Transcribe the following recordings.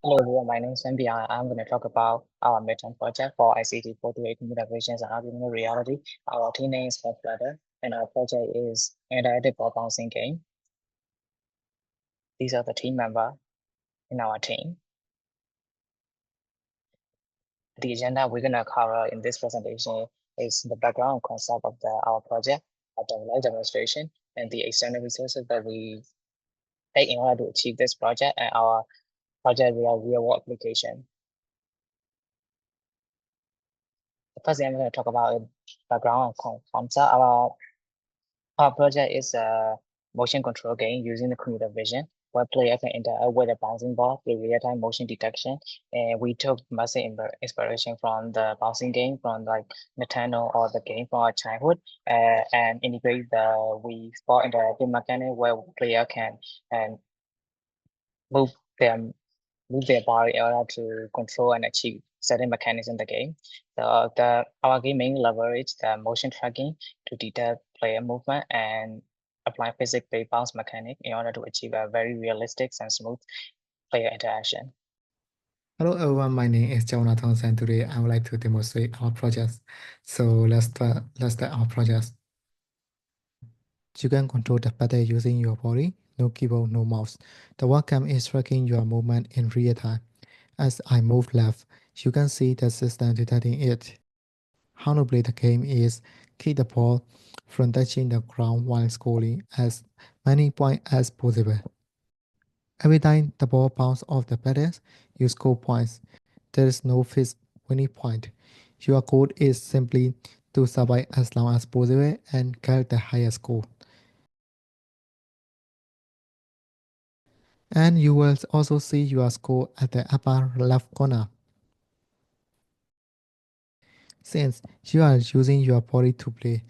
Hello everyone, my name is MB. I'm going to talk about our midterm project for ICT428 computer vision and augmented reality. Our team name is called Flutter, and our project is interactive ball bouncing game. These are the team members in our team. The agenda we're going to cover in this presentation is the background concept of our project, the live demonstration, and the external resources that we take in order to achieve this project and our project real-world application. The first thing I'm going to talk about is background concept. Our project is a motion control game using the computer vision, where player can interact with a bouncing ball with real-time motion detection. And we took massive inspiration from the bouncing game, from like Nintendo or the game from our childhood, and integrate the Wii Sport interactive mechanic where player can and move them move their body in order to control and achieve certain mechanics in the game. Our game mainly leverage the motion tracking to detect player movement and apply physics-based bounce mechanic in order to achieve a very realistic and smooth player interaction. Hello everyone, my name is Jonathan and today I would like to demonstrate our project. So let's start our project. You can control the pattern using your body, no keyboard, no mouse. The webcam is tracking your movement in real time. As I move left, you can see the system detecting it. How to play the game is keep the ball from touching the ground while scoring as many points as possible. Every time the ball bounces off the paddles, you score points. There is no fixed winning point. Your goal is simply to survive as long as possible and get the highest score. And you will also see your score at the upper left corner. Since you are using your body to play,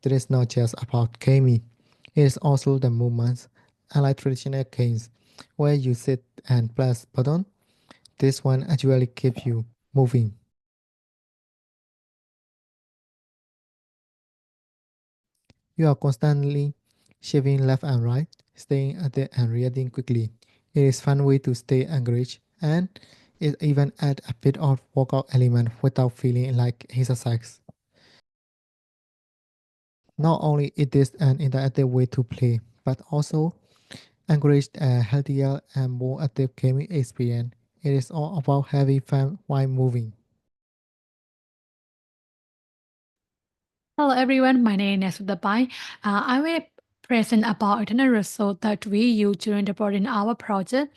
it is not just about gaming. It is also the movements, unlike traditional games, where you sit and press button. This one actually keeps you moving. You are constantly shifting left and right, staying at it and reacting quickly. It is a fun way to stay engaged and it even adds a bit of workout element without feeling like exercise. Not only it is an interactive way to play, but also encourage a healthier and more active gaming experience. It is all about having fun while moving. Hello everyone, my name is Sudabai. I will present about internal result that we use during deploying our project.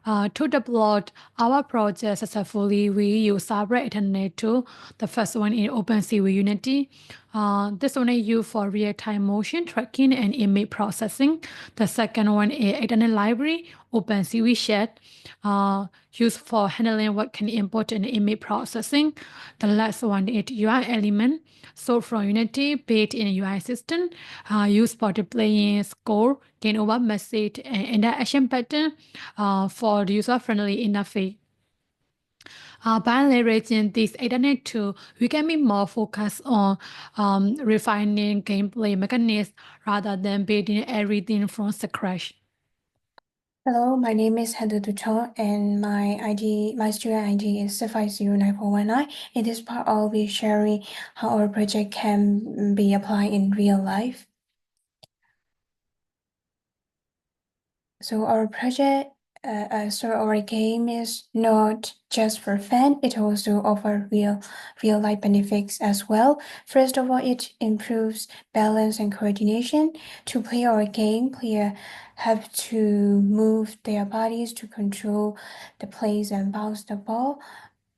To deploy our project successfully, we use several Ethernet tools. The first one is OpenCV Unity. This one is used for real-time motion tracking and image processing. The second one is Ethernet library, OpenCV Chat, used for handling what can import and image processing. The last one is UI element, so from Unity based in UI system, used for displaying score, gain over message, and interaction pattern for user-friendly interface. By leveraging this Ethernet tool, we can be more focused on refining gameplay mechanisms rather than building everything from scratch. Hello, my name is Heather Duchon and my student ID is 509419. In this part, I'll be sharing how our project can be applied in real life. So our game is not just for fun, it also offers real life benefits as well. First of all, it improves balance and coordination. To play our game, players have to move their bodies to control the plays and bounce the ball.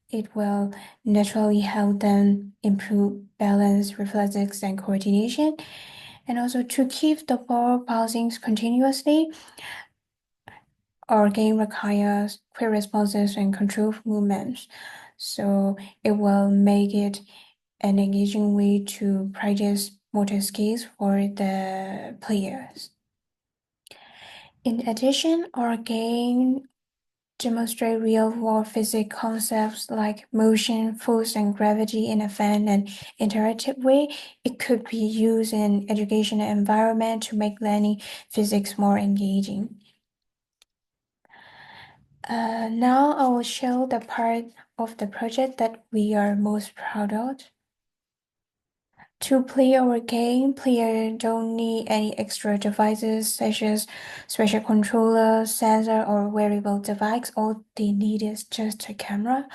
It will naturally help them improve balance, reflexes, and coordination. And also to keep the ball bouncing continuously, our game requires quick responses and controlled movements, so it will make it an engaging way to practice motor skills for the players. In addition, our game demonstrate real-world physics concepts like motion, force, and gravity in a fun and interactive way. It could be used in educational environment to make learning physics more engaging. Now I will show the part of the project that we are most proud of. To play our game, players don't need any extra devices such as special controller, sensor, or wearable device. All they need is just a camera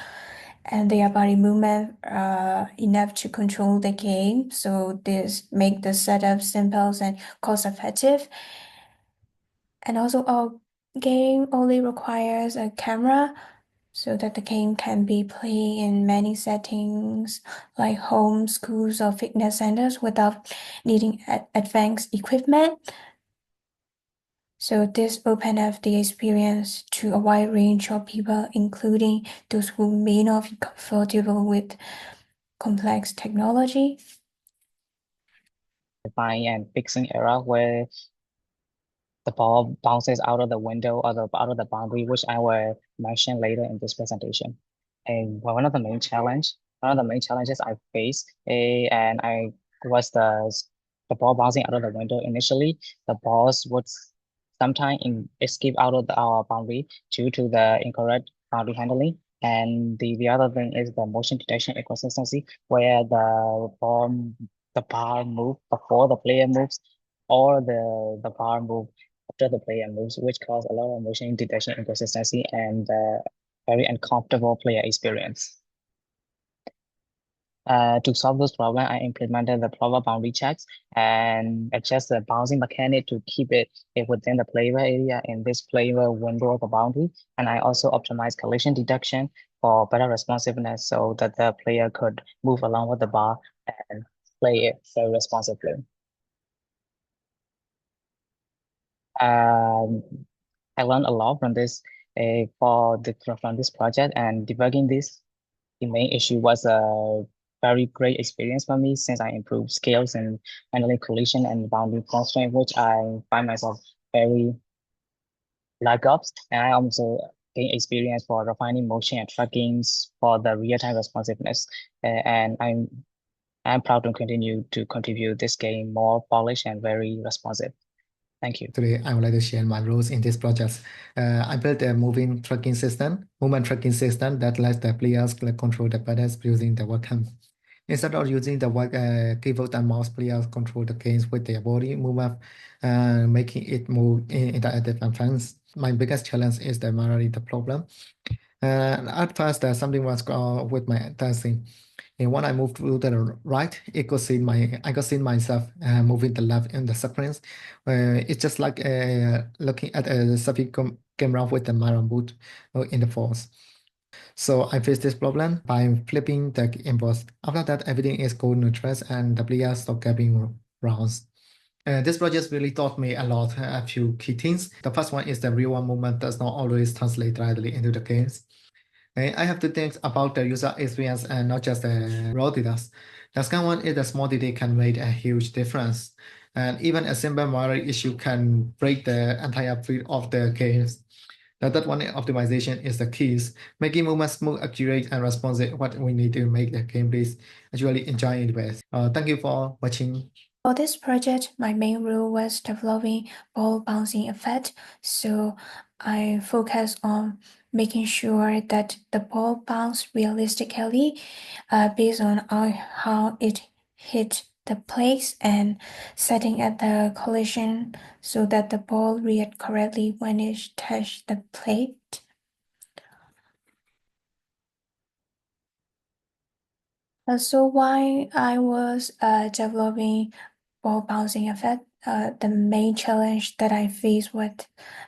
and their body movement enough to control the game. So this make the setup simple and cost-effective. And also our game only requires a camera so that the game can be played in many settings like home, schools, or fitness centers without needing advanced equipment. So this opens up the experience to a wide range of people, including those who may not be comfortable with complex technology. And fixing error where the ball bounces out of the window or out of the boundary, which I will mention later in this presentation. And one of the main challenges I faced, and I was the ball bouncing out of the window. Initially, the balls would sometimes escape out of our boundary due to the incorrect boundary handling. And the other thing is the motion detection inconsistency, where the bar move before the player moves, or the bar move after the player moves, which cause a lot of motion detection inconsistency and very uncomfortable player experience. To solve this problem, I implemented the proper boundary checks and adjust the bouncing mechanic to keep it within the player area in this player window of the boundary. And I also optimized collision detection for better responsiveness so that the player could move along with the bar and play it very responsibly. I learned a lot from this from this project, and debugging this. The main issue was a very great experience for me since I improved skills in handling collision and boundary constraint, which I find myself very lack of. And I also gain experience for refining motion and trackings for the real-time responsiveness. And I'm proud to continue to contribute this game more polished and very responsive. Thank you. Today, I would like to share my roles in this project. I built a movement tracking system that lets the players control the buttons using the webcam. Instead of using the keyboard and mouse, players control the games with their body movement, making it more interactive and fun. My biggest challenge is the memory problem. At first, something was wrong with my dancing. And when I moved to the right, I could see myself moving the left in the sequence. It's just like looking at a selfie camera with the mirror boot in the force. So I faced this problem by flipping the inputs. After that, everything is going neutral and the players stop getting rounds. This project really taught me a lot, a few key things. The first one is the real-world movement does not always translate directly into the games. I have to think about the user experience and not just the raw data. The second one is the small detail can make a huge difference. And even a simple memory issue can break the entire feel of the games. The third one, optimization is the keys. Making movements smooth, accurate, and responsive what we need to make the gameplay actually enjoying the best. Thank you for watching. For this project, my main role was developing ball bouncing effect, so I focused on making sure that the ball bounced realistically based on how it hit the plates and setting at the collision so that the ball react correctly when it touched the plate. So while I was developing ball bouncing effect, the main challenge that I faced was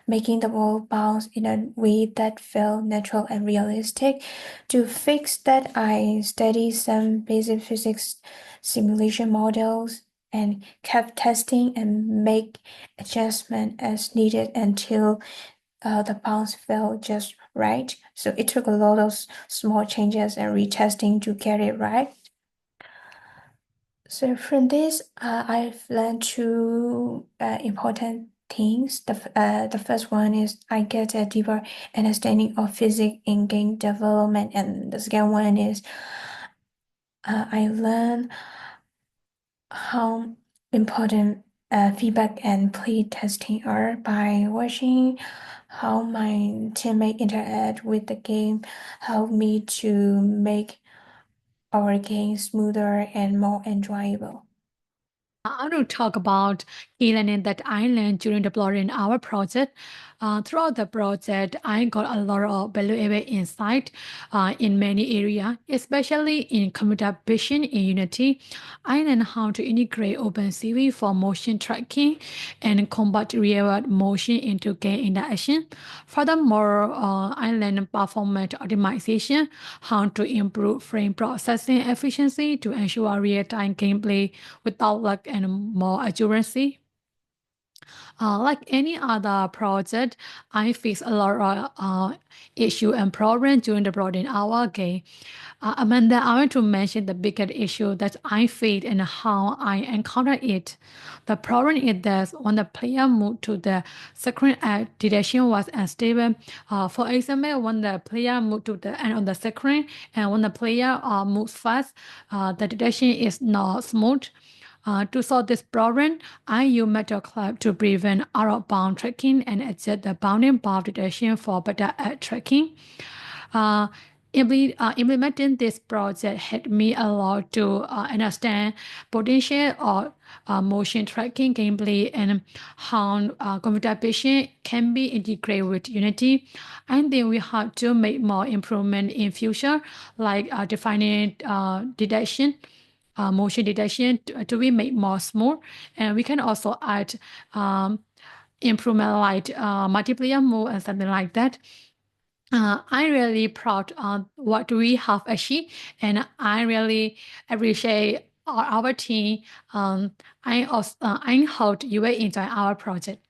making the ball bounce in a way that felt natural and realistic. To fix that, I studied some basic physics simulation models and kept testing and make adjustment as needed until the bounce felt just right. So it took a lot of small changes and retesting to get it right. So from this, I've learned two important things. The first one is I get a deeper understanding of physics in game development, and the second one is I learn how important feedback and play testing are by watching how my teammate interact with the game helped me to make our game smoother and more enjoyable. I want to talk about e-learning that I learned during deploying our project. Throughout the project, I got a lot of valuable insight in many areas, especially in computer vision in Unity. I learned how to integrate OpenCV for motion tracking and convert real-world motion into game interaction. Furthermore, I learned performance optimization, how to improve frame processing efficiency to ensure real-time gameplay without lag and more accuracy. Like any other project, I face a lot of issue and problems during the building our game. Amanda, I want to mention the biggest issue that I face and how I encounter it. The problem is that when the player moved to the screen, detection was unstable. For example, when the player moved to the end of the screen and when the player moves fast, the detection is not smooth. To solve this problem, I use MetaClub to prevent out-of-bound tracking and adjust the bounding bound detection for better tracking. Implementing this project helped me a lot to understand potential of motion tracking gameplay and how computer vision can be integrated with Unity. I think we have to make more improvement in future, like defining detection. Motion detection to be made more smooth, and we can also add improvement like multiplayer mode and something like that. I'm really proud of what we have achieved, and I really appreciate our team. I hope you will enjoy our project.